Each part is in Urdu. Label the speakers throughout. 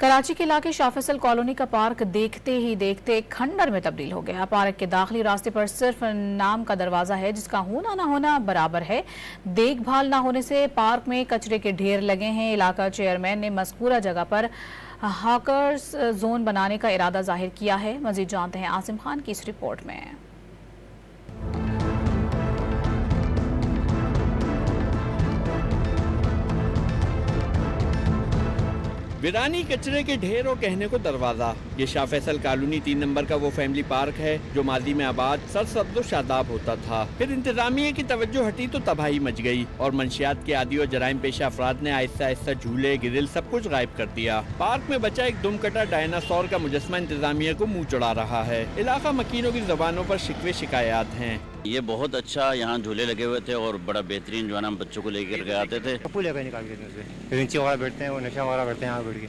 Speaker 1: کراچی کے علاقے شاہ فیصل کالونی کا پارک دیکھتے ہی دیکھتے کھنڈر میں تبدیل ہو گیا۔ پارک کے داخلی راستے پر صرف نام کا دروازہ ہے جس کا ہونا نہ ہونا برابر ہے۔ دیکھ بھال نہ ہونے سے پارک میں کچرے کے ڈھیر لگے ہیں۔ علاقہ چیئرمین نے مذکورہ جگہ پر ہاکرز زون بنانے کا ارادہ ظاہر کیا ہے۔ مزید جانتے ہیں عاصم خان کی اس رپورٹ میں۔
Speaker 2: ویرانی کچرے کے ڈھیر اور کہنے کو دروازہ۔ یہ شاہ فیصل کالونی 3 نمبر کا وہ فیملی پارک ہے جو ماضی میں آباد سرسبز و شاداب ہوتا تھا۔ پھر انتظامیہ کی توجہ ہٹی تو تباہی مچ گئی اور منشیات کے عادی اور جرائم پیشہ افراد نے آہستہ آہستہ جھولے گرل سب کچھ غائب کر دیا۔ پارک میں بچا ایک دم کٹا ڈائناسور کا مجسمہ انتظامیہ کو منہ چڑھا رہا ہے۔ علاقہ مکینوں کی زبانوں پر شکوے شکایات ہیں۔
Speaker 3: یہ بہت اچھا، یہاں جھولے لگے ہوئے تھے اور بڑا بہترین جو ہے نا بچوں کو لے کر کے آتے تھے۔
Speaker 4: رنچی وغیرہ بیٹھتے ہیں اور نشہ وغیرہ کرتے ہیں یہاں بیٹھ کے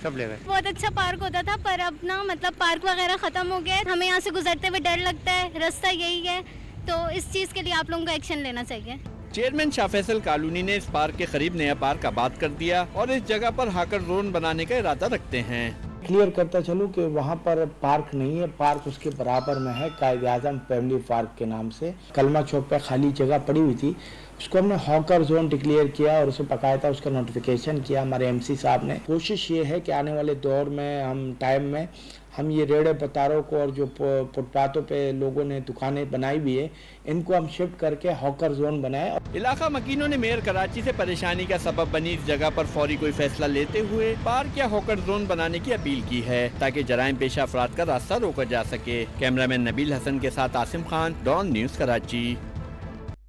Speaker 4: سب لے گئے۔
Speaker 5: بہت اچھا پارک ہوتا تھا پر اب نا پارک وغیرہ ختم ہو گیا۔ ہمیں یہاں سے گزرتے ہوئے ڈر لگتا ہے، راستہ یہی ہے، تو اس چیز کے لیے آپ لوگوں کو ایکشن لینا چاہیے۔
Speaker 2: چیئرمین شاہ فیصل کالونی نے اس پارک کے قریب نیا پارک آباد کر دیا اور اس جگہ پر ہاکر زون بنانے کا ارادہ رکھتے ہیں۔
Speaker 6: کلیئر کرتا چلوں کہ وہاں پر پارک نہیں ہے، پارک اس کے برابر میں ہے قائد اعظم فیملی پارک کے نام سے۔ کلمہ چوک پہ خالی جگہ پڑی ہوئی تھی، اس کو ہم نے ہاکر زون ڈکلیئر کیا اور اسے باقاعدہ اس کا نوٹیفیکیشن کیا ہمارے ایم سی صاحب نے۔ کوشش یہ ہے کہ آنے والے دور میں ٹائم میں ہم یہ ریڑے پتاروں کو اور جو فٹ پاتھوں پہ لوگوں نے دکانیں بنائی بھی ہے ان کو ہم شفٹ کر کے ہاکر زون بنائیں۔
Speaker 2: علاقہ مکینوں نے میئر کراچی سے پریشانی کا سبب بنی اس جگہ پر فوری کوئی فیصلہ لیتے ہوئے پارک یا ہاکر زون بنانے کی اپیل کی ہے تاکہ جرائم پیشہ افراد کا راستہ روکا جا سکے۔ کیمرہ مین نبیل حسن کے ساتھ عاصم خان، ڈان نیوز کراچی۔